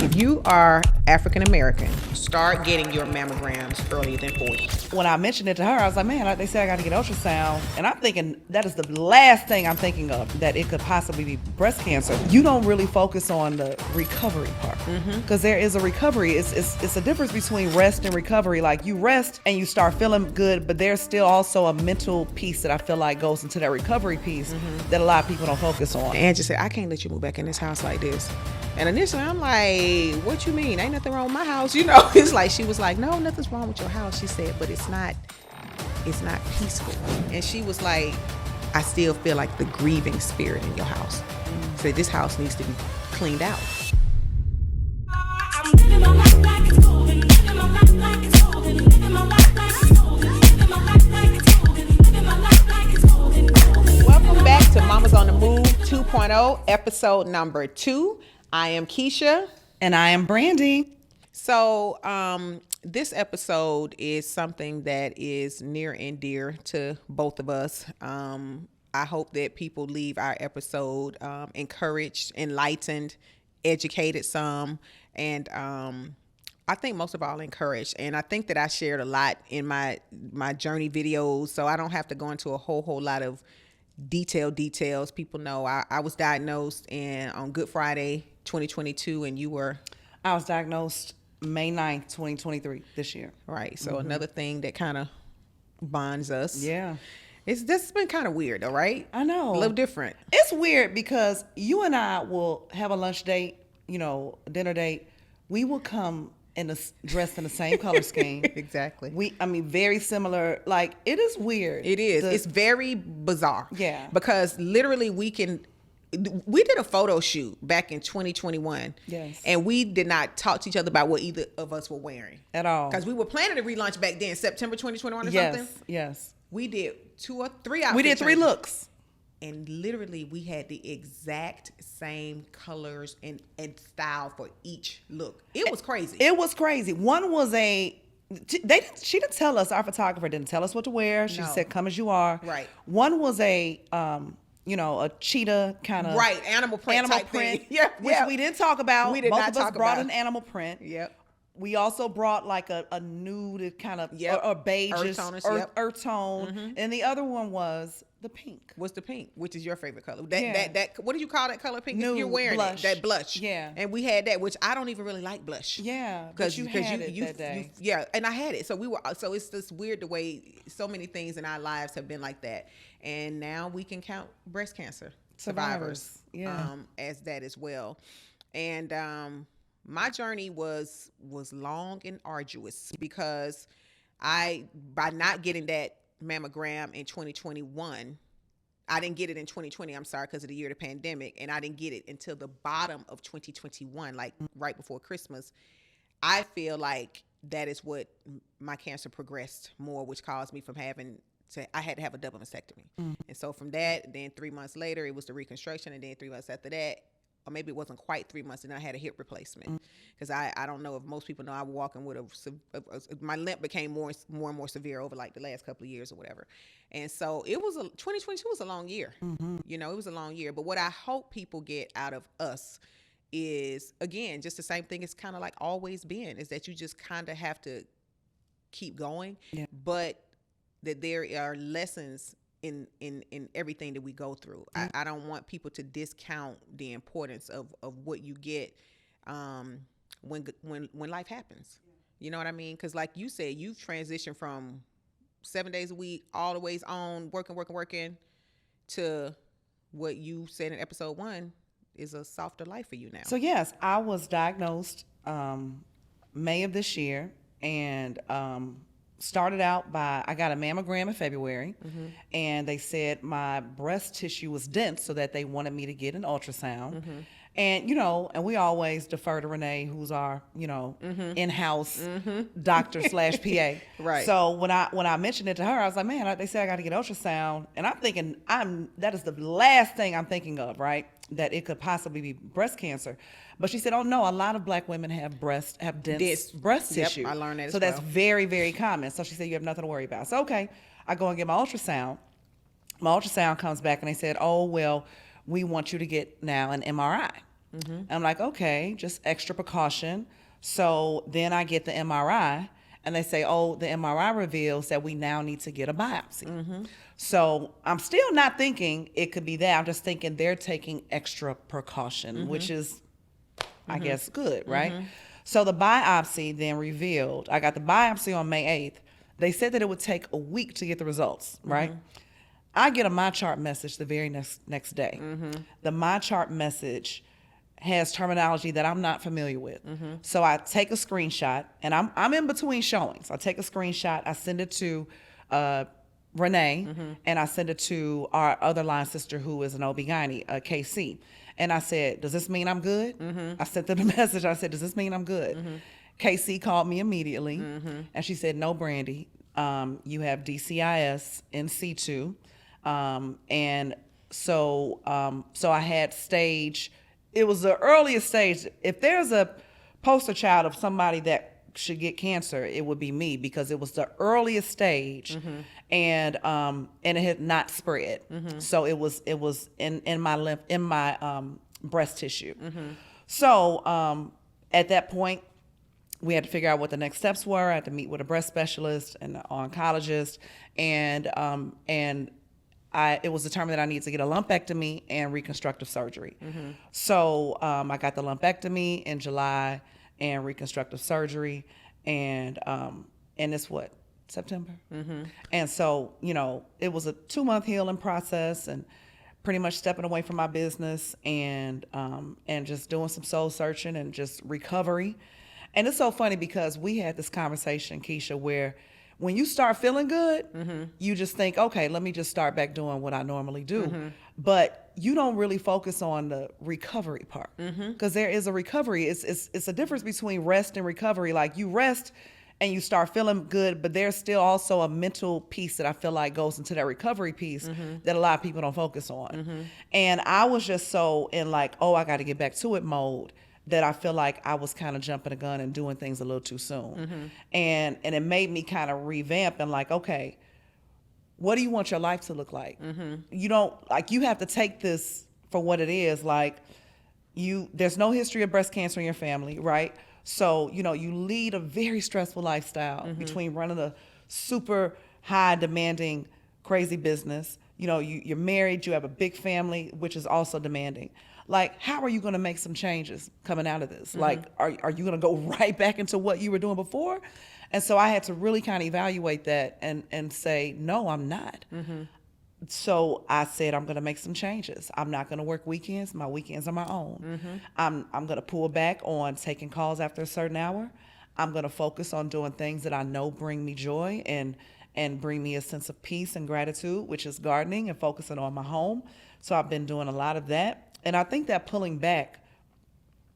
If you are African American, start getting your mammograms earlier than 40. When I mentioned it to her, I was like, man, they say I got to get ultrasound. And I'm thinking that is the last thing I'm thinking of, that it could possibly be breast cancer. You don't really focus on the recovery part, because there is a recovery. It's a difference between rest and recovery. Like, you rest and you start feeling good, but there's still also a mental piece that I feel like goes into that recovery piece that a lot of people don't focus on. And just said, I can't let you move back in this house like this. And initially I'm like, what you mean? Ain't nothing wrong with my house, you know? It's like, she was like, no, nothing's wrong with your house. She said, but it's not peaceful. And she was like, I still feel like the grieving spirit in your house. So this house needs to be cleaned out. I'm living my life like it's golden, living my life like it's golden, living my life like it's golden, living my life like it's golden, living my life like it's golden. Welcome back to Mamas on the Move 2.0, episode number 2. I am Keshia. And I am Brandi. So this episode is something that is near and dear to both of us. I hope that people leave our episode encouraged, enlightened, educated some, and I think most of all encouraged. And I think that I shared a lot in my journey videos, so I don't have to go into a whole lot of details. People know I was diagnosed on Good Friday 2022, and you were? I was diagnosed May 9th, 2023, this year. Right. So another thing that kind of bonds us. Yeah. This has been kind of weird, though, right? I know. A little different. It's weird because you and I will have a lunch date, a dinner date. We will come dressed in the same color scheme. Exactly. Very similar. Like, it is weird. It is. It's very bizarre. Yeah. Because literally we did a photo shoot back in 2021. Yes. And we did not talk to each other about what either of us were wearing. At all. Because we were planning to relaunch back then, September 2021 or yes, something. Yes. We did 2 or 3 outfits. We did 3 looks. And literally we had the exact same colors and style for each look. It was crazy. It was crazy. One was she didn't tell us, our photographer didn't tell us what to wear. She said, come as you are. Right. One was a cheetah kind of. Right, animal print type print. thing. Yeah, which we didn't talk about. We did Both not of us talk brought about an animal print. Yep. We also brought like a nude kind of, Yep. or beige, Earth tone. And the other one was the pink. What's the pink? Which is your favorite color? Yeah. That what did you call that color pink? Nude, You're wearing blush. that blush. Yeah. And we had that, which I don't even really like blush. Yeah, because you had it that day. Yeah, and I had it. So it's just weird the way so many things in our lives have been like that. And now we can count breast cancer survivors as that as well. And my journey was long and arduous because by not getting that mammogram in 2021, I didn't get it in 2020, I'm sorry, because of the year of the pandemic, and I didn't get it until the bottom of 2021, like right before Christmas. I feel like that is what my cancer progressed more, which caused me from I had to have a double mastectomy. And so from that, then 3 months later, it was the reconstruction, and then 3 months after that, or maybe it wasn't quite 3 months, and then I had a hip replacement. Because I don't know if most people know, I was walking with my limp became more and more severe over like the last couple of years or whatever. And so 2022 was a long year. It was a long year. But what I hope people get out of us is, again, just the same thing it's kind of like always been, is that you just kind of have to keep going, but that there are lessons in everything that we go through. I don't want people to discount the importance of what you get when life happens. You know what I mean? Because like you said, you've transitioned from 7 days a week, all the ways on, working, to what you said in episode 1 is a softer life for you now. So yes, I was diagnosed May of this year, and started out I got a mammogram in February, and they said my breast tissue was dense, so that they wanted me to get an ultrasound. And, and we always defer to Renee, who's our, in-house doctor / PA. Right. So when I mentioned it to her, I was like, man, they say I got to get ultrasound. And I'm thinking, that is the last thing I'm thinking of, right? That it could possibly be breast cancer. But she said, oh no, a lot of black women have dense breast tissue. I learned that as so well. That's very, very common. So she said, you have nothing to worry about. So okay, I go and get my ultrasound. My ultrasound comes back and they said, oh, well, we want you to get now an MRI. And I'm like, okay, just extra precaution. So then I get the MRI, and they say, oh, the MRI reveals that we now need to get a biopsy. So I'm still not thinking it could be that. I'm just thinking they're taking extra precaution, which is, I guess, good, right? So the biopsy then revealed, I got the biopsy on May 8th. They said that it would take a week to get the results, right? I get a My Chart message the very next day. The My Chart message has terminology that I'm not familiar with. So I take a screenshot, and I'm in between showings. I take a screenshot, I send it to Renee, and I send it to our other line sister who is an OB-GYN, KC. And I said, does this mean I'm good? I sent them a message. I said, does this mean I'm good? KC called me immediately, and she said, no, Brandi, you have DCIS in C2. And so I had stage, it was the earliest stage. If there's a poster child of somebody that should get cancer, it would be me, because it was the earliest stage, and it had not spread. So it was in my lymph, in my breast tissue. So at that point, we had to figure out what the next steps were. I had to meet with a breast specialist and an oncologist, and it was determined that I needed to get a lumpectomy and reconstructive surgery. So I got the lumpectomy in July and reconstructive surgery, and it's what, September? And so, it was a 2-month healing process, and pretty much stepping away from my business and just doing some soul searching and just recovery. And it's so funny because we had this conversation, Keshia, where when you start feeling good, you just think, okay, let me just start back doing what I normally do. But you don't really focus on the recovery part, because there is a recovery. It's a difference between rest and recovery. Like, you rest and you start feeling good, but there's still also a mental piece that I feel like goes into that recovery piece that a lot of people don't focus on. And I was just so in like, oh, I got to get back to it mode, that I feel like I was kind of jumping the gun and doing things a little too soon. And it made me kind of revamp and like, okay, what do you want your life to look like? You don't, like, you have to take this for what it is. Like, there's no history of breast cancer in your family, right? So, you lead a very stressful lifestyle between running a super high demanding, crazy business. You're married, you have a big family, which is also demanding. Like, how are you going to make some changes coming out of this? Like, are you going to go right back into what you were doing before? And so I had to really kind of evaluate that and say, no, I'm not. So I said, I'm going to make some changes. I'm not going to work weekends. My weekends are my own. I'm going to pull back on taking calls after a certain hour. I'm going to focus on doing things that I know bring me joy and bring me a sense of peace and gratitude, which is gardening and focusing on my home. So I've been doing a lot of that. And I think that pulling back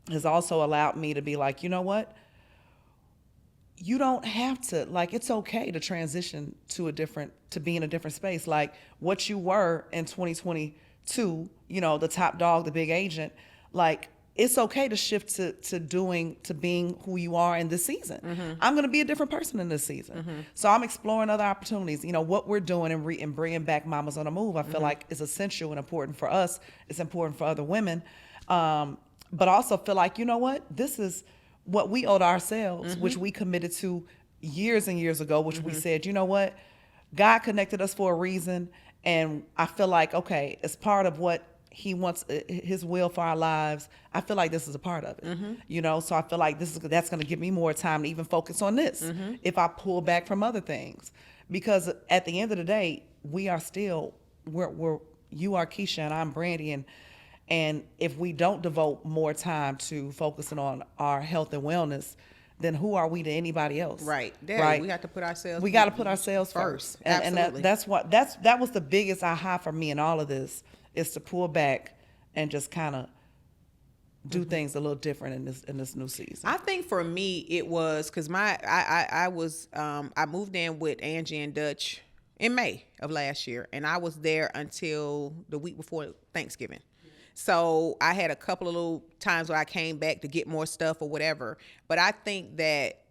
has also allowed me to be like, you know what? You don't have to, like, it's okay to transition to be in a different space. Like, what you were in 2022, the top dog, the big agent, like, it's okay to shift to being who you are in this season. I'm going to be a different person in this season. So I'm exploring other opportunities. What we're doing and bringing back Mamas on the Move, I feel like is essential and important for us. It's important for other women. But also feel like, you know what? This is what we owed ourselves, which we committed to years and years ago, which we said, you know what? God connected us for a reason. And I feel like, okay, it's part of what He wants, His will for our lives. I feel like this is a part of it, so I feel like that's going to give me more time to even focus on this if I pull back from other things, because at the end of the day, we are still, you are Keshia and I'm Brandi, and if we don't devote more time to focusing on our health and wellness, then who are we to anybody else? Right. We got to put ourselves. We got to put ourselves first. And that was the biggest aha for me in all of this, is to pull back and just kind of do things a little different in this new season. I think for me it was because I moved in with Angie and Dutch in May of last year, and I was there until the week before Thanksgiving. So I had a couple of little times where I came back to get more stuff or whatever. But I think that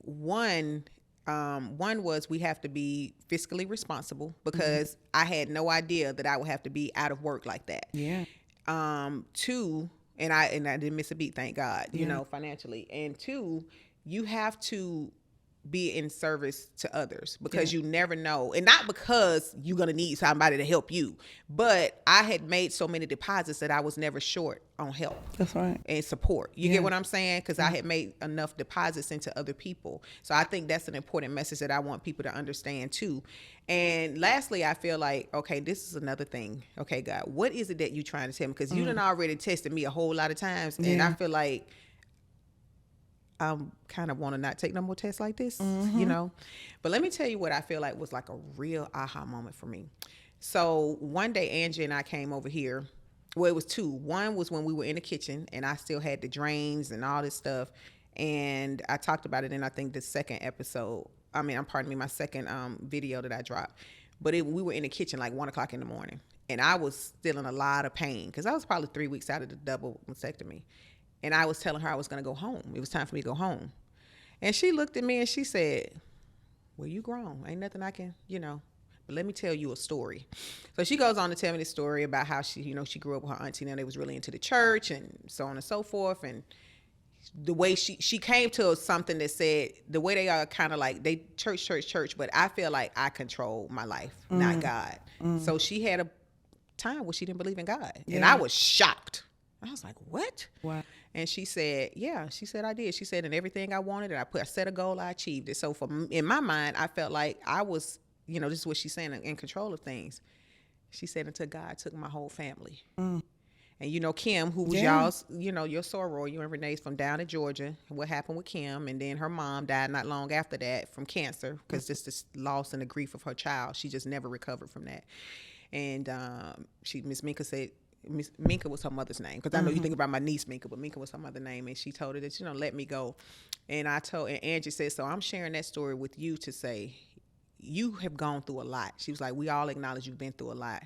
one was we have to be fiscally responsible, because I had no idea that I would have to be out of work like that. Yeah. 2, And I didn't miss a beat, thank God, you know, financially. And 2, you have to be in service to others because you never know. And not because you're going to need somebody to help you, but I had made so many deposits that I was never short on help. That's right. And support. You get what I'm saying? Because I had made enough deposits into other people. So I think that's an important message that I want people to understand too. And lastly, I feel like, okay, this is another thing. Okay, God, what is it that you're trying to tell me? Because you done already tested me a whole lot of times. And I feel like I kind of want to not take no more tests like this, you know. But let me tell you what I feel like was like a real aha moment for me. So one day, Angie and I came over here. Well, it was 2. One was when we were in the kitchen and I still had the drains and all this stuff. And I talked about it in, I think, the second episode. My second video that I dropped. But we were in the kitchen like 1 o'clock in the morning. And I was still in a lot of pain because I was probably 3 weeks out of the double mastectomy. And I was telling her I was going to go home. It was time for me to go home. And she looked at me and she said, well, you grown. Ain't nothing I can, you know. But let me tell you a story. So she goes on to tell me this story about how she, you know, she grew up with her auntie and they was really into the church and so on and so forth. And the way she came to something that said, the way they are kind of like, they church, but I feel like I control my life, not God. So she had a time where she didn't believe in God. And I was shocked. I was like, what? Wow. And she said, yeah. She said, I did. She said, and everything I wanted, and I set a goal, I achieved it. So in my mind, I felt like I was, you know, this is what she's saying, in control of things. She said, until God took my whole family. And, you know, Kim, who was y'all's, you know, your soror, you and Renee's from down in Georgia, what happened with Kim. And then her mom died not long after that from cancer because just this loss and the grief of her child. She just never recovered from that. And Miss Minka said, Minka was her mother's name, because I know you think about my niece Minka, but Minka was her mother's name, and she told her that, you know, let me go. And Angie said, so I'm sharing that story with you to say, you have gone through a lot. She was like, we all acknowledge you've been through a lot,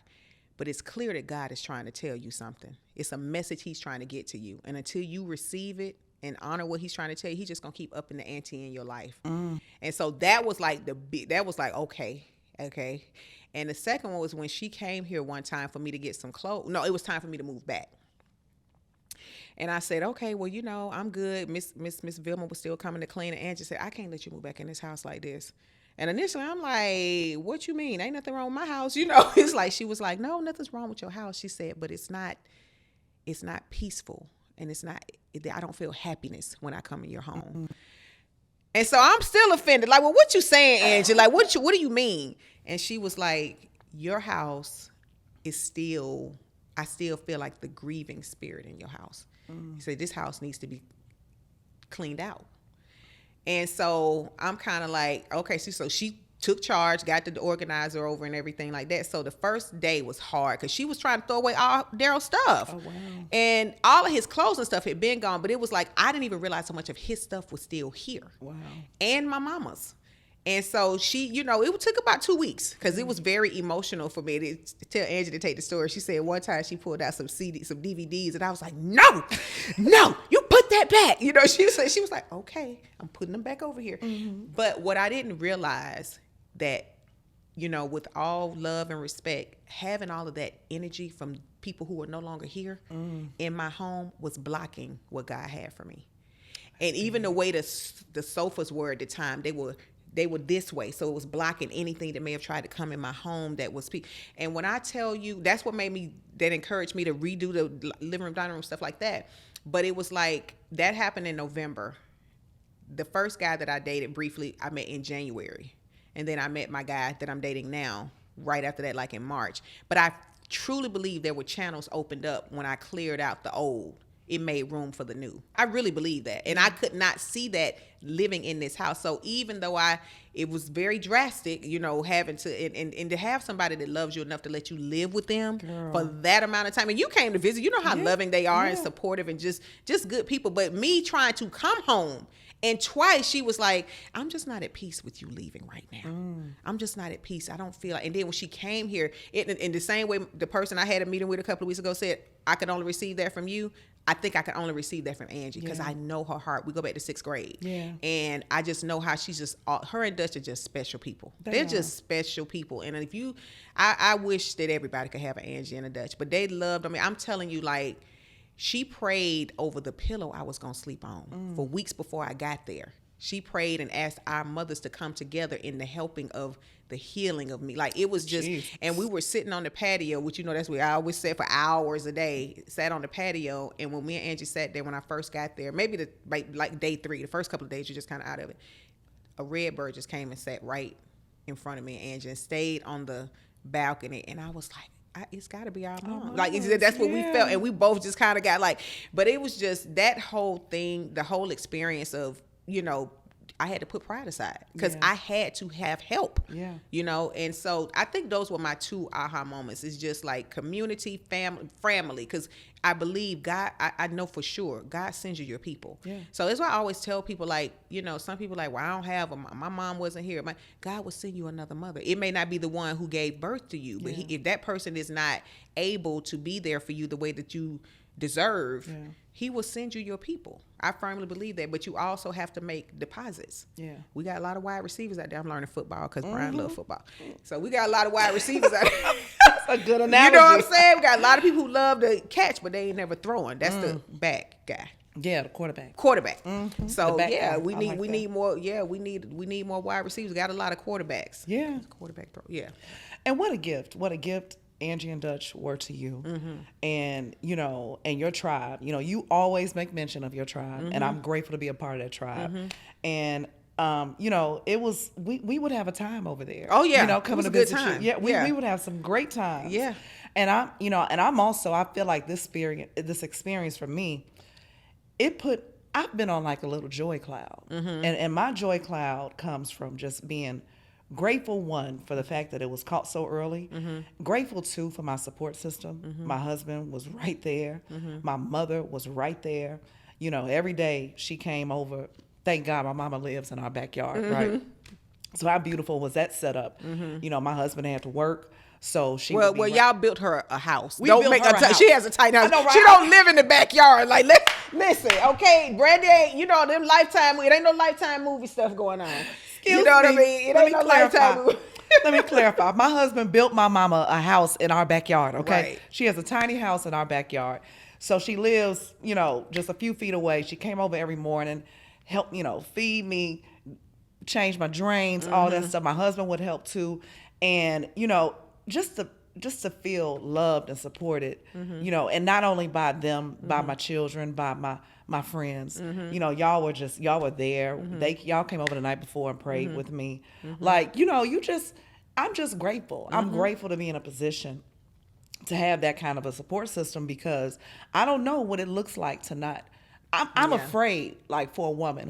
but it's clear that God is trying to tell you something. It's a message he's trying to get to you. And until you receive it and honor what he's trying to tell you, he's just going to keep upping the ante in your life. And so that was like okay. And the second one was when she came here one time for me to get some clothes. No, it was time for me to move back. And I said, okay, well, you know, I'm good. Miss Vilma was still coming to clean. And Angie said, I can't let you move back in this house like this. And initially I'm like, what you mean? Ain't nothing wrong with my house. You know, it's like, she was like, no, nothing's wrong with your house. She said, but it's not peaceful. And I don't feel happiness when I come in your home. And so I'm still offended. Like, well, what you saying, Angie? Like, what do you mean? And she was like, your house is still, I still feel like the grieving spirit in your house. She said, this house needs to be cleaned out. And so I'm kind of like, okay, so she took charge, got the organizer over and everything like that. So the first day was hard because she was trying to throw away all Daryl's stuff. Oh, wow. And all of his clothes and stuff had been gone, but it was like, I didn't even realize how much of his stuff was still here. Wow. And my mama's. And so she, you know, it took about 2 weeks because it was very emotional for me to tell Angie to take the story. She said one time she pulled out some DVDs, and I was like, no, you put that back. You know, she was like, okay, I'm putting them back over here. But what I didn't realize that, you know, with all love and respect, having all of that energy from people who are no longer here in my home was blocking what God had for me. And even the way the sofas were at the time, they were this way. So it was blocking anything that may have tried to come in my home that was and when I tell you, that's what encouraged me to redo the living room, dining room, stuff like that. But it was like, that happened in November. The first guy that I dated briefly, I met in January. And then I met my guy that I'm dating now right after that, like in March. But I truly believe there were channels opened up when I cleared out the old. It made room for the new. I really believe that. And I could not see that living in this house. So even though it was very drastic, you know, having to, and to have somebody that loves you enough to let you live with them for that amount of time. And you came to visit, you know how loving they are and supportive and just good people. But me trying to come home, and twice she was like, I'm just not at peace with you leaving right now. I'm just not at peace. I don't feel like, and then when she came here, in the same way the person I had a meeting with a couple of weeks ago said, I could only receive that from you. I think I could only receive that from Angie because I know her heart. We go back to 6th grade. Yeah. And I just know how she's just, her and Dutch are just special people. They're just special people. And if I wish that everybody could have an Angie and a Dutch, but they loved, I'm telling you, like, She prayed over the pillow I was going to sleep on for weeks before I got there. She prayed and asked our mothers to come together in the helping of the healing of me. Like, it was just, and we were sitting on the patio, which, you know, that's where I always sat for hours a day, sat on the patio. And when me and Angie sat there, when I first got there, maybe like day 3, the first couple of days, you're just kind of out of it. A red bird just came and sat right in front of me and Angie and stayed on the balcony. And I was like, it's got to be our mom. Like, that's what we felt. And we both just kind of got like, but it was just that whole thing, the whole experience of, you know, I had to put pride aside because I had to have help, you know? And so I think those were my 2 aha moments. It's just like community, family, because I believe God, I know for sure, God sends you your people. So that's why I always tell people, like, you know, some people like, well, I don't have them. My mom wasn't here. God will send you another mother. It may not be the one who gave birth to you, but if that person is not able to be there for you the way that you deserve, he will send you your people. I firmly believe that, but you also have to make deposits. We got a lot of wide receivers out there. I'm learning football because Brian loves football. So we got a lot of wide receivers out there. That's a good analogy. You know what I'm saying? We got a lot of people who love to catch, but they ain't never throwing. That's the back guy. Yeah, the quarterback. So guy. we need more. Yeah, we need more wide receivers. We got a lot of quarterbacks. Quarterback throw. And what a gift. Angie and Dutch were to you, and, you know, and your tribe. You know, you always make mention of your tribe, and I'm grateful to be a part of that tribe. And you know, it was we would have a time over there. Oh yeah, you know, coming to visit you. Yeah, we would have some great times. Yeah, and I'm also, I feel like this experience for me, I've been on like a little joy cloud, and my joy cloud comes from just being grateful, one, for the fact that it was caught so early. Grateful, two, for my support system. My husband was right there. My mother was right there. You know, every day she came over. Thank God my mama lives in our backyard, right? So how beautiful was that setup? You know, my husband had to work. So she y'all built her a house. We built her a house. She has a tiny house. Know, right? She don't live in the backyard. Like, listen, okay, Brandi ain't, you know, them Lifetime, it ain't no Lifetime movie stuff going on. You know what I mean? It ain't no Lifetime movie. Let me clarify. My husband built my mama a house in our backyard, okay? Right. She has a tiny house in our backyard. So she lives, you know, just a few feet away. She came over every morning, helped, you know, feed me, change my drains, all that stuff. My husband would help too. And, you know, just to feel loved and supported, you know, and not only by them, by my children, by my friends, you know, y'all were there. Y'all came over the night before and prayed with me. Like, you know, I'm just grateful. I'm grateful to be in a position to have that kind of a support system, because I don't know what it looks like to not, I'm afraid, like, for a woman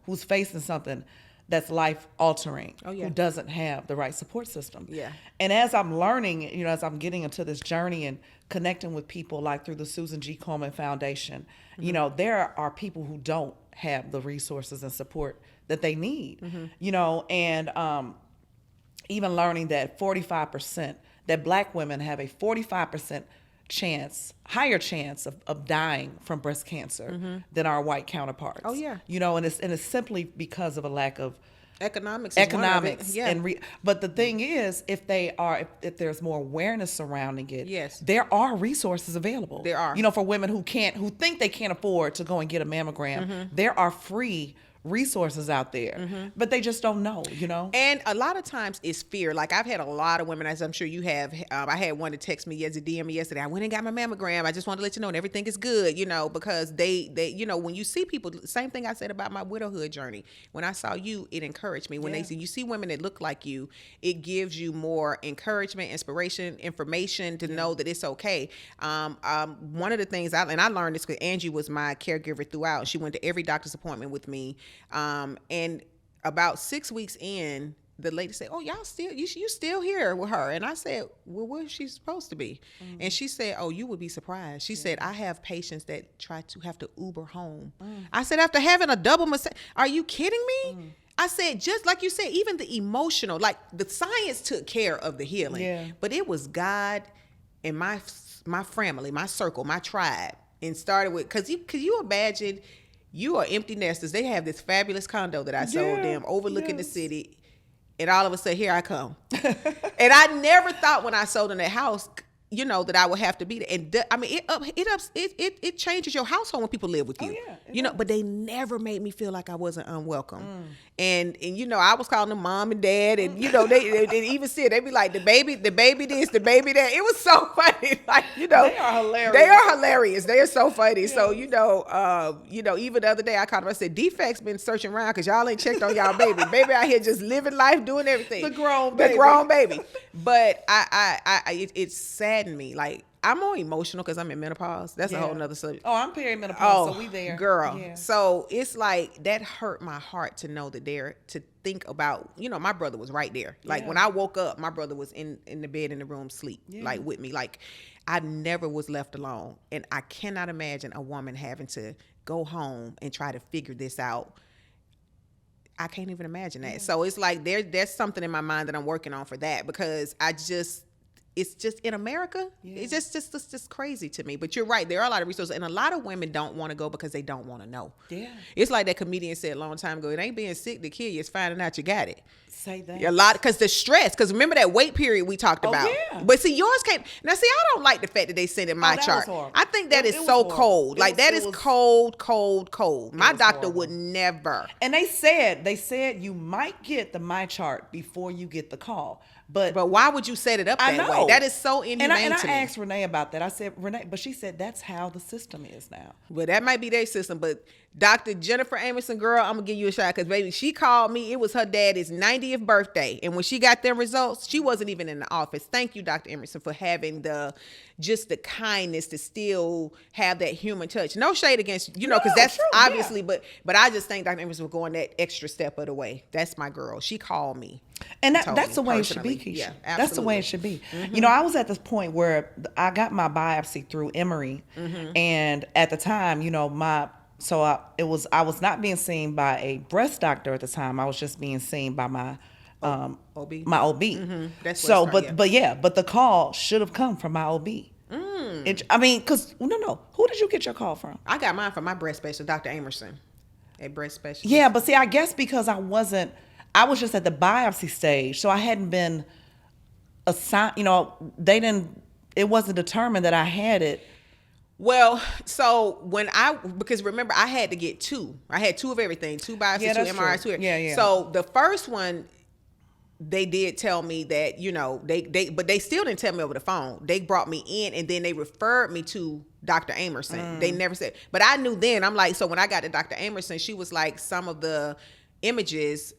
who's facing something that's life altering, who doesn't have the right support system. And as I'm learning, you know, as I'm getting into this journey and connecting with people, like through the Susan G. Komen Foundation, you know, there are people who don't have the resources and support that they need, you know, and even learning that 45%, that Black women have a 45% higher chance of dying from breast cancer than our white counterparts. You know, and it's simply because of a lack of economics. But the thing is, if there's more awareness surrounding it, there are resources available. There are. You know, for women who think they can't afford to go and get a mammogram, there are free resources out there, but they just don't know, you know. And a lot of times it's fear. Like, I've had a lot of women, as I'm sure you have. I had one to text me DM me yesterday. I went and got my mammogram. I just want to let you know, and everything is good, you know, because they you know, when you see people, same thing I said about my widowhood journey. When I saw you, it encouraged me. When you see women that look like you, it gives you more encouragement, inspiration, information to know that it's okay. One of the things I learned this because Angie was my caregiver throughout. She went to every doctor's appointment with me. And about 6 weeks in, the lady said, "Oh, y'all you still here with her?" And I said, "Well, where is she supposed to be?" And she said, "Oh, you would be surprised." She said, "I have patients that try to have to Uber home." I said, "After having a double massage, are you kidding me?" I said, just like you said, even the emotional, like, the science took care of the healing, but it was God and my family, my circle, my tribe, and started with, because you imagine. You are empty nesters. They have this fabulous condo that I sold them overlooking the city. And all of a sudden, here I come. And I never thought when I sold them that house, you know, that I would have to be there. And I mean, it changes your household when people live with you. yeah, you know, but they never made me feel like I wasn't unwelcome. And you know, I was calling them mom and dad, and you know, they even said, they be like, the baby this, the baby that. It was so funny. Like, you know, They are hilarious. They are hilarious. They are so funny. Yes. So, you know, even the other day I called them, I said, Defect's been searching around because y'all ain't checked on y'all baby. Baby out here just living life, doing everything. The grown baby. But it saddened me. Like, I'm more emotional because I'm in menopause. That's a whole nother subject. Oh, I'm perimenopause, so we there. Girl. Yeah. So it's like, that hurt my heart to know that to think about, you know, my brother was right there. Like, when I woke up, my brother was in the bed in the room sleep, like with me. Like, I never was left alone. And I cannot imagine a woman having to go home and try to figure this out. I can't even imagine that. So it's like, there's something in my mind that I'm working on for that, because it's just in America. It's just crazy to me. But you're right. There are a lot of resources, and a lot of women don't want to go because they don't want to know. Yeah. It's like that comedian said a long time ago, it ain't being sick to kill you, it's finding out you got it. Say that. A lot, because the stress, because remember that wait period we talked about. Yeah. But see, yours came. Now, see, I don't like the fact that they sent in my chart. I think that is so cold. Like, that is cold. My doctor would never. And they said you might get the my chart before you get the call. But why would you set it up that way? That is so inhumane to me. I asked Renee about that. I said, Renee, but she said that's how the system is now. Well, that might be their system, but Dr. Jennifer Amerson, girl, I'm going to give you a shot, because, baby, she called me. It was her daddy's 90th birthday, and when she got them results, she wasn't even in the office. Thank you, Dr. Emerson, for having the kindness to still have that human touch. No shade against, you know, because that's true, obviously, but I just think Dr. Emerson was going that extra step of the way. That's my girl. She called me. And that's the way it should be, Keisha. Yeah, absolutely. That's the way it should be. Mm-hmm. You know, I was at this point where I got my biopsy through Emory, and at the time, you know, I was not being seen by a breast doctor at the time. I was just being seen by my OB. My OB. Mm-hmm. That's so, but the call should have come from my OB. I mean, because no, who did you get your call from? I got mine from my breast specialist, Dr. Amerson, a breast specialist. Yeah, but see, I guess because I was just at the biopsy stage, so I hadn't been assigned. You know, it wasn't determined that I had it. Well, so because remember, I had to get two. I had two of everything, 2 biopsies, 2 MRIs, 2. Yeah. So the first one, they did tell me that, you know, but they still didn't tell me over the phone. They brought me in, and then they referred me to Dr. Amerson. They never said, but I knew then. I'm like, so when I got to Dr. Amerson, she was like, some of the images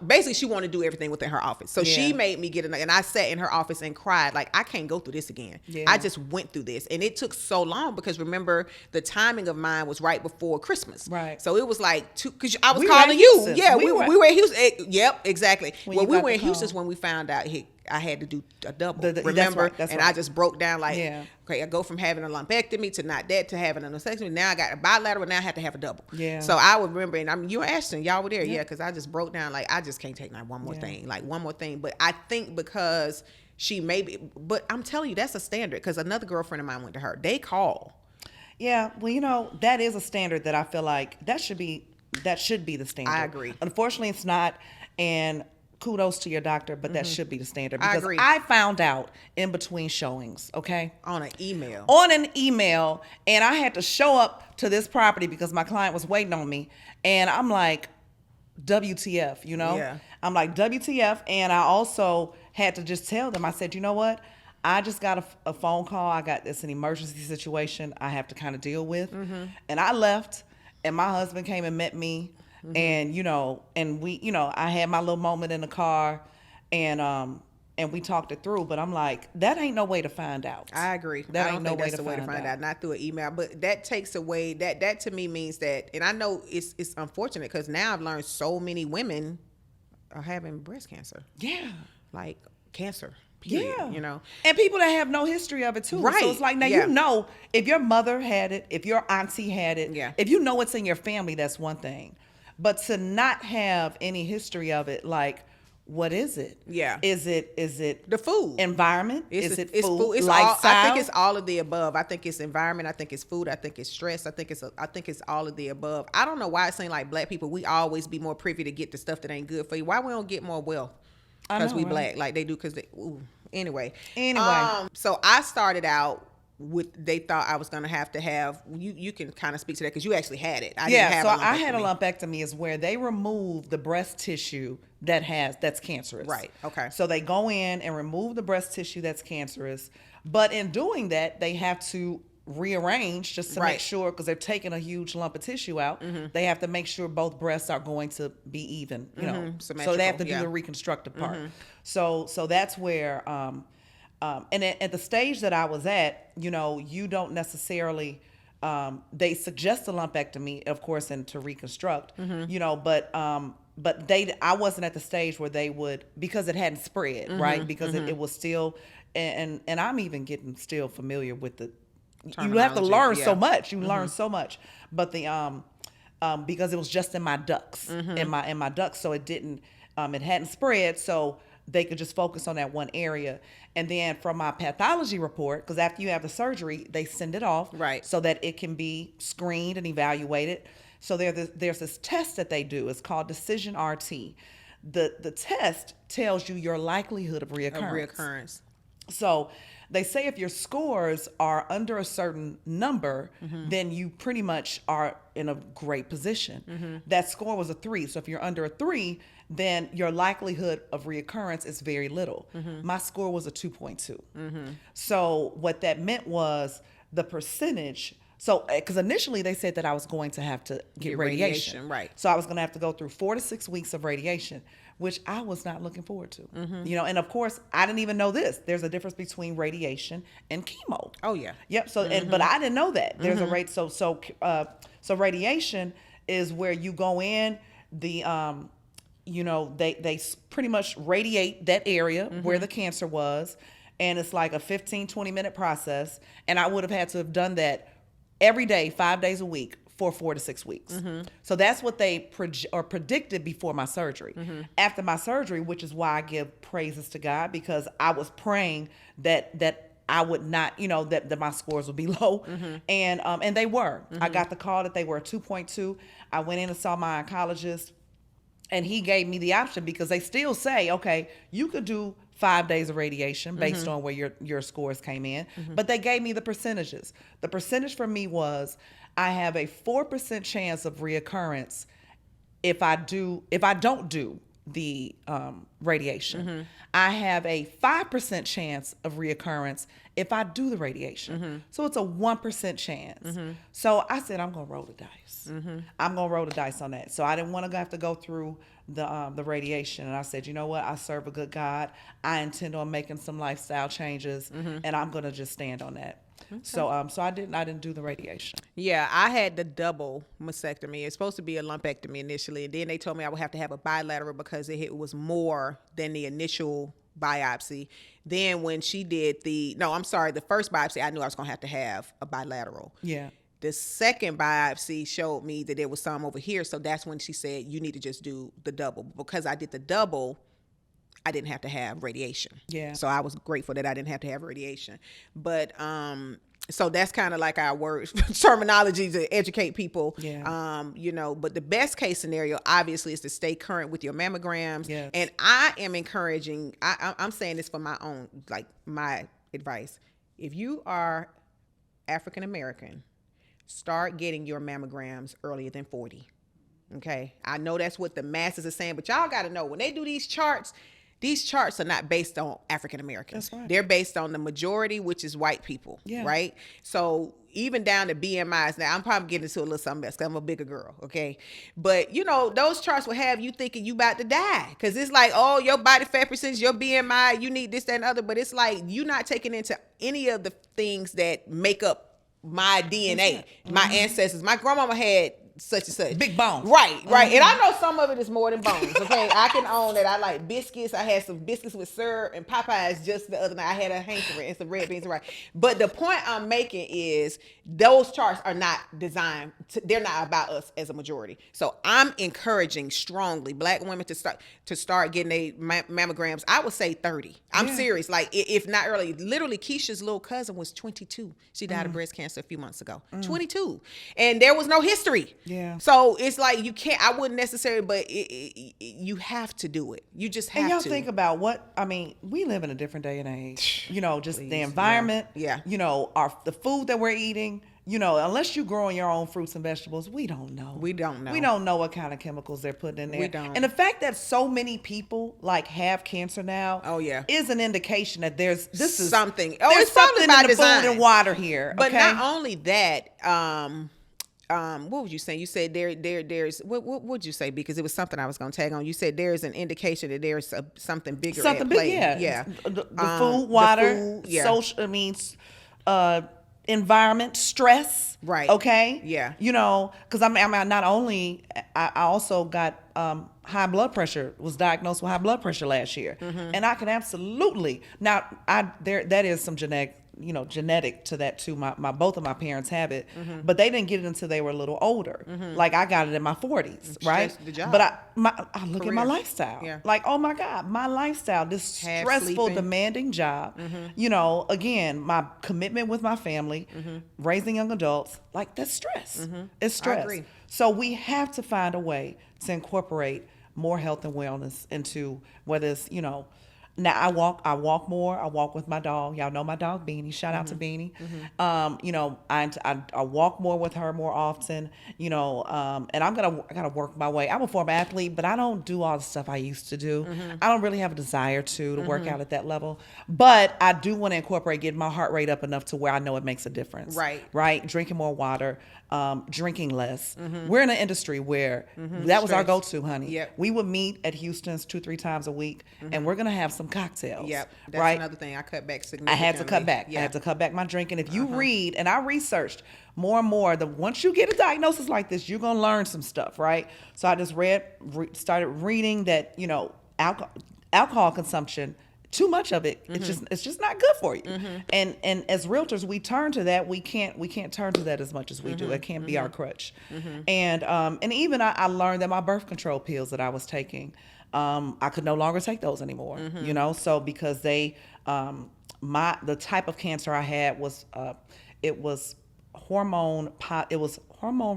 basically she wanted to do everything within her office. So she made me get and I sat in her office and cried, like, I can't go through this again. Yeah. I just went through this, and it took so long because remember the timing of mine was right before Christmas. Right. So it was like because I was calling you. Yeah, we were in Houston. Yep, exactly. Well, we were in Houston when we found out I had to do a double. Remember? That's right. I just broke down like, okay, I go from having a lumpectomy to not that to having a mastectomy. Now I got a bilateral. Now I have to have a double. Yeah. So I would remember, and you and Ashton, y'all were there, because I just broke down like I just can't take one more thing. But I think because but I'm telling you, that's a standard, because another girlfriend of mine went to her. They call. Yeah, well, you know, that is a standard that I feel like that should be the standard. I agree. Unfortunately, it's not, and kudos to your doctor, but that should be the standard. Because I agree. I found out in between showings, okay? On an email, and I had to show up to this property because my client was waiting on me, and I'm like, WTF, you know? Yeah. I'm like, WTF, and I also had to just tell them, I said, you know what? I just got a phone call. I got an emergency situation I have to kind of deal with. And I left, and my husband came and met me. And, you know, and we, you know, I had my little moment in the car, and we talked it through, but I'm like, that ain't no way to find out. I agree. That I ain't don't no think way that's to the way to find out, not through an email, but that takes away, that to me means that, and I know it's unfortunate because now I've learned so many women are having breast cancer. Yeah. Like cancer. Period, yeah. You know, and people that have no history of it too. Right. So it's like, now you know, if your mother had it, if your auntie had it, if you know it's in your family, that's one thing. But to not have any history of it, like, what is it? Yeah. Is it the food environment? Is it food? It's lifestyle? I think it's all of the above. I think it's environment. I think it's food. I think it's stress. I think it's all of the above. I don't know why it seems like black people, we always be more privy to get the stuff that ain't good for you. Why we don't get more wealth? Because we black, like they do. Because Anyway. Anyway. So I started out with, they thought I was going to have, you can kind of speak to that because you actually had it. I didn't have I had a lumpectomy is where they remove the breast tissue that's cancerous. Right, okay. So they go in and remove the breast tissue that's cancerous, but in doing that, they have to rearrange just to make sure, because they're taking a huge lump of tissue out, they have to make sure both breasts are going to be even, you know. So they have to do the reconstructive part. So that's where and at the stage that I was at, you know, you don't necessarily they suggest a lumpectomy, of course, and to reconstruct, you know, but I wasn't at the stage where they would, because it hadn't spread, right? Because it was still, and I'm even getting still familiar with the, you have to learn so much. You learn so much, but the because it was just in my ducts, in my ducts, so it didn't, it hadn't spread, so they could just focus on that one area. And then from my pathology report, because after you have the surgery, they send it off, so that it can be screened and evaluated. So there's this test that they do. It's called Decision RT. The test tells you your likelihood of reoccurrence. So they say if your scores are under a certain number, then you pretty much are in a great position. That score was a 3. So if you're under a 3, then your likelihood of reoccurrence is very little. My score was a 2.2. So what that meant was the percentage. So, because initially they said that I was going to have to get radiation. Right. So I was going to have to go through 4 to 6 weeks of radiation, which I was not looking forward to. You know, and of course, I didn't even know this. There's a difference between radiation and chemo. Oh yeah. Yep. So, but I didn't know that there's a rate. So radiation is where you go in. You know, they pretty much radiate that area where the cancer was, and it's like a 15-20 minute process. And I would have had to have done that every day, 5 days a week for 4 to 6 weeks. So that's what they predicted before my surgery. After my surgery, which is why I give praises to God, because I was praying that I would not, you know, that my scores would be low. And they were. I got the call that they were a 2.2. I went in and saw my oncologist, and he gave me the option, because they still say, okay, you could do 5 days of radiation based on where your scores came in. But they gave me the percentages. The percentage for me was, I have a 4% chance of reoccurrence if I don't do the radiation. I have a 5% chance of reoccurrence if I do the radiation. So it's a 1% chance. So I said, I'm gonna roll the dice. I'm gonna roll the dice on that. So I didn't want to have to go through the radiation, and I said, you know what? I serve a good God. I intend on making some lifestyle changes, and I'm gonna just stand on that. So I didn't do the radiation. Yeah, I had the double mastectomy. It's supposed to be a lumpectomy initially, and then they told me I would have to have a bilateral because it was more than the initial biopsy. Then when she did the first biopsy, I knew I was gonna have to have a bilateral. Yeah. The second biopsy showed me that there was some over here, so that's when she said you need to just do the double. Because I did the double, I didn't have to have radiation. Yeah. So I was grateful that I didn't have to have radiation. But so that's kind of like our words terminology to educate people. Yeah. You know, but the best case scenario obviously is to stay current with your mammograms. Yes. And I am encouraging, I'm saying this for my own, like my advice. If you are African American, start getting your mammograms earlier than 40. Okay. I know that's what the masses are saying, but y'all got to know when they do these charts are not based on African Americans. That's right. They're based on the majority, which is white people. Yeah. Right. So even down to BMIs. Now I'm probably getting into a little something else because I'm a bigger girl. Okay. But you know, those charts will have you thinking you about to die. Cause it's like, oh, your body fat percentage, your BMI, you need this, that, and other. But it's like, you're not taking into any of the things that make up my DNA, my ancestors. My grandmama had such and such. Big bones. Right. And I know some of it is more than bones, okay? I can own that. I like biscuits. I had some biscuits with syrup and Popeyes just the other night. I had a hankering and some red beans, right? But the point I'm making is those charts are not designed they're not about us as a majority. So I'm encouraging strongly Black women to start getting their mammograms. I would say 30. I'm serious. Like, if not early. Literally, Keshia's little cousin was 22. She died of breast cancer a few months ago. 22. And there was no history. Yeah. So it's like you can't. I wouldn't necessarily, but you have to do it. You just have And y'all to think about we live in a different day and age. Just Please, the environment. yeah. The food that we're eating. Unless you're growing your own fruits and vegetables, we don't know. We don't know. We don't know what kind of chemicals they're putting in there. We don't. And the fact that so many people have cancer now, Oh, yeah. is an indication that there's something. There's It's probably something by in the design. food and water here. But okay? not only that, what would you say? You said there's what would you say? Because it was something I was going to tag on. You said there's an indication that there's something bigger Something at big, play. yeah. The food, water, social. Environment, stress. Right. Okay. Yeah. Because not only I also got high blood pressure. Was diagnosed with high blood pressure last year, and I can absolutely now. That is some genetic to that too. My both of my parents have it, but they didn't get it until they were a little older. Like I got it in my 40s, right? Just the job. But I look at my Career. lifestyle. Yeah. Like, oh my God, my lifestyle, this Half stressful, sleeping. demanding job. Again, my commitment with my family, raising young adults, that's stress. It's stress. agree. So we have to find a way to incorporate more health and wellness into whether it's, now I walk more. I walk with my dog. Y'all know my dog Beanie. Shout out to Beanie. I walk more with her more often. And I gotta work my way. I'm a former athlete, but I don't do all the stuff I used to do. I don't really have a desire to work out at that level. But I do want to incorporate getting my heart rate up enough to where I know it makes a difference. Right. Drinking more water. Drinking less. We're in an industry where that was our go-to, honey. Yep. We would meet at Houston's 2-3 times a week, and we're gonna have some cocktails. Yep. That's right? another thing. I cut back significantly. I had to cut back. Yeah. I had to cut back my drinking. If you read, and I researched more and more, once you get a diagnosis like this, you're gonna learn some stuff, right? So I just started reading that alcohol consumption. Too much of it, it's just not good for you. And as realtors, we turn to that. We can't turn to that as much as we do. It can't be our crutch. And even I learned that my birth control pills that I was taking, I could no longer take those anymore. So because the type of cancer I had was hormone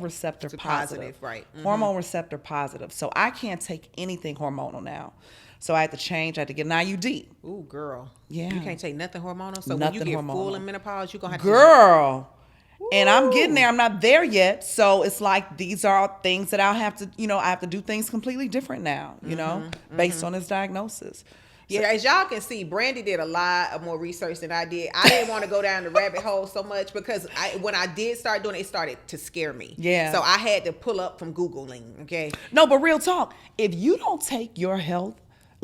receptor positive. Right. Hormone receptor positive. So I can't take anything hormonal now. So I had to change. I had to get an IUD. Ooh, girl. Yeah. You can't take nothing hormonal. So Nothing when you get hormonal. full in menopause, you're gonna have to. Girl. And I'm getting there. I'm not there yet. So it's like these are things that I'll have to, I have to do things completely different now, based on this diagnosis. Yeah, as y'all can see, Brandi did a lot of more research than I did. I didn't want to go down the rabbit hole so much because when I did start doing it, it started to scare me. Yeah. So I had to pull up from Googling, okay? No, but real talk, if you don't take your health,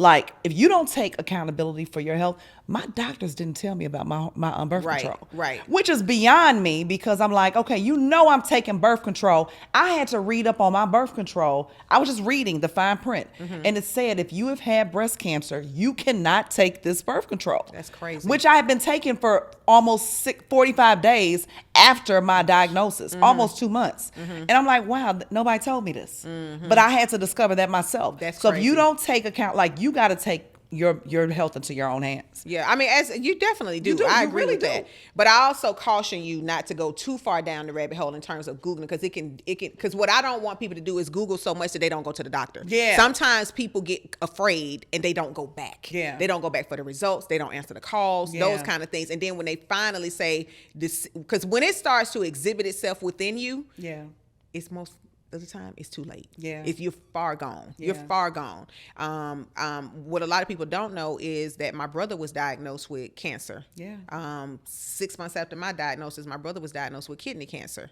if you don't take accountability for your health, my doctors didn't tell me about my birth control. Right. Which is beyond me because I'm like, okay, I'm taking birth control. I had to read up on my birth control. I was just reading the fine print. And it said, if you have had breast cancer, you cannot take this birth control. That's crazy. Which I have been taking for almost 45 days after my diagnosis, almost 2 months. And I'm like, wow, nobody told me this. But I had to discover that myself. That's so crazy. if you don't take account, you got to take your health into your own hands. Yeah, I mean, as you definitely do. You do. I You agree really with do. that. But I also caution you not to go too far down the rabbit hole in terms of Googling because it can because what I don't want people to do is Google so much that they don't go to the doctor. Yeah. Sometimes people get afraid and they don't go back. Yeah. They don't go back for the results. They don't answer the calls. Yeah. Those kind of things. And then when they finally say this, because when it starts to exhibit itself within you, Yeah. it's most of the time it's too late. Yeah. If you're far gone. Yeah. You're far gone. What a lot of people don't know is that my brother was diagnosed with cancer. Yeah. 6 months after my diagnosis, my brother was diagnosed with kidney cancer.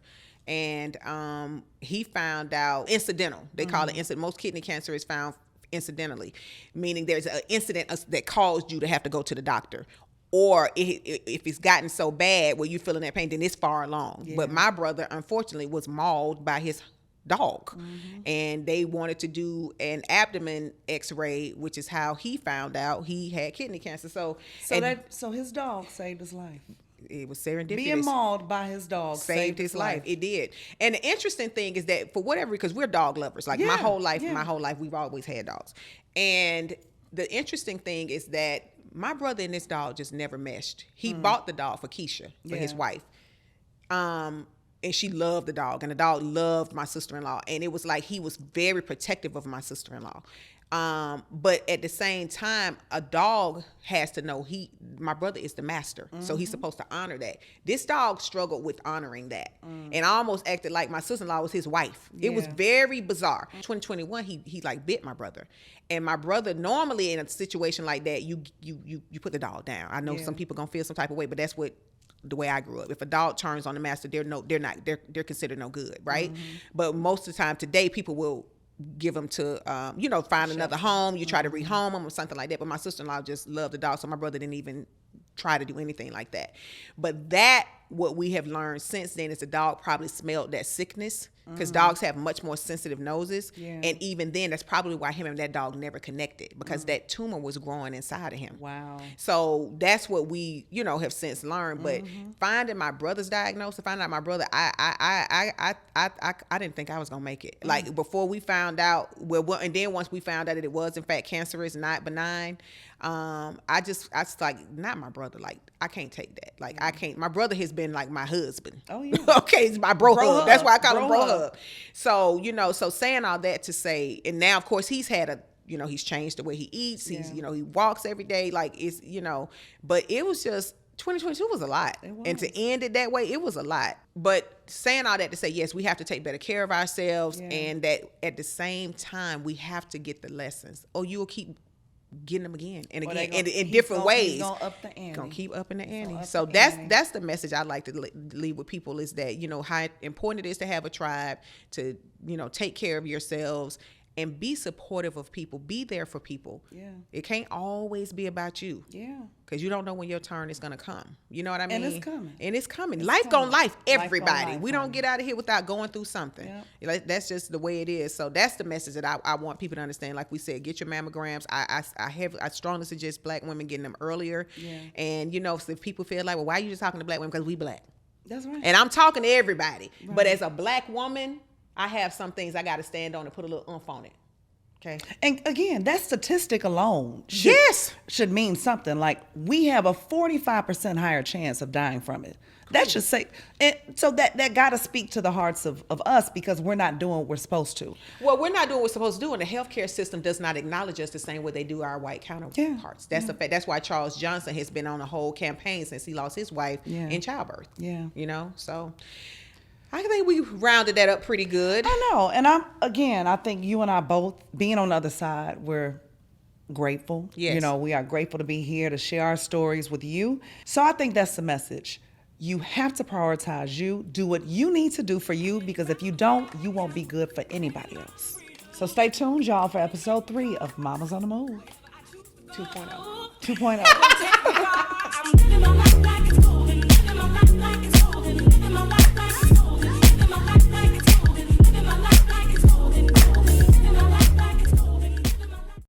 And he found out incidental. They call it incident. Most kidney cancer is found incidentally, meaning there's an incident that caused you to have to go to the doctor. Or if it's gotten so bad where you're feeling that pain, then it's far along. Yeah. But my brother, unfortunately, was mauled by his dog. And they wanted to do an abdomen x-ray, which is how he found out he had kidney cancer. So his dog saved his life. it was serendipitous. Being mauled by his dog saved his life. It did. And the interesting thing is that for whatever, because we're dog lovers, like my whole life, we've always had dogs. And the interesting thing is that my brother and this dog just never meshed. He bought the dog for Keshia, for his wife. and she loved the dog, and the dog loved my sister-in-law, and it was like he was very protective of my sister-in-law. But at the same time, a dog has to know my brother is the master, so he's supposed to honor that. This dog struggled with honoring that, and I almost acted like my sister-in-law was his wife. It was very bizarre. 2021, he like bit my brother, and my brother, normally in a situation like that, you put the dog down. I know some people gonna feel some type of way, but that's the way I grew up. If a dog turns on the master, they're considered no good, right? But most of the time today, people will give them to, find another home. You try to rehome them or something like that. But my sister-in-law just loved the dog, so my brother didn't even try to do anything like that. But what we have learned since then is the dog probably smelled that sickness, because dogs have much more sensitive noses. And even then, that's probably why him and that dog never connected, because that tumor was growing inside of him. Wow. So that's what we, have since learned. But finding my brother's diagnosis, finding out my brother, I didn't think I was gonna make it. Like before we found out, and then once we found out that it was in fact cancerous, not benign, I just like, not my brother. Like I can't take that. Like I can't. My brother has been like my husband. Oh yeah. Okay, it's my bro hug. That's why I call him bro hug. hug. So so saying all that to say, and now of course he's had he's changed the way he eats. He's he walks every day. Like it's but it was just 2022 was a lot. And to end it that way, it was a lot. But saying all that to say, yes, we have to take better care of ourselves, and that at the same time we have to get the lessons. Or you will keep getting them again and again in different ways. He's gonna up the ante. Gonna keep upping the ante. So that's the message I like to leave with people, is that how important it is to have a tribe, to take care of yourselves and be supportive of people. Be there for people. Yeah. It can't always be about you. Yeah. Because you don't know when your turn is gonna come. You know what I mean? And it's coming. Life gonna life, everybody. We don't get out of here without going through something. Yep. That's just the way it is. So that's the message that I want people to understand. Like we said, get your mammograms. I strongly suggest Black women getting them earlier. Yeah. And if people feel like, well, why are you just talking to Black women? Because we Black. That's right. And I'm talking to everybody. Right. But as a Black woman, I have some things I got to stand on and put a little oomph on it. Okay. And again, that statistic alone should mean something. Like we have a 45% higher chance of dying from it. That should say, and so that got to speak to the hearts of us, because we're not doing what we're supposed to. Well, we're not doing what we're supposed to do, and the healthcare system does not acknowledge us the same way they do our white counterparts. That's the fact. That's why Charles Johnson has been on a whole campaign since he lost his wife in childbirth. Yeah. So I think we rounded that up pretty good. I know. And I think you and I both, being on the other side, we're grateful. Yes. We are grateful to be here to share our stories with you. So I think that's the message. You have to prioritize you. Do what you need to do for you, because if you don't, you won't be good for anybody else. So stay tuned, y'all, for episode 3 of Mama's on the Move 2.0. I'm living my life like it's golden, living my life like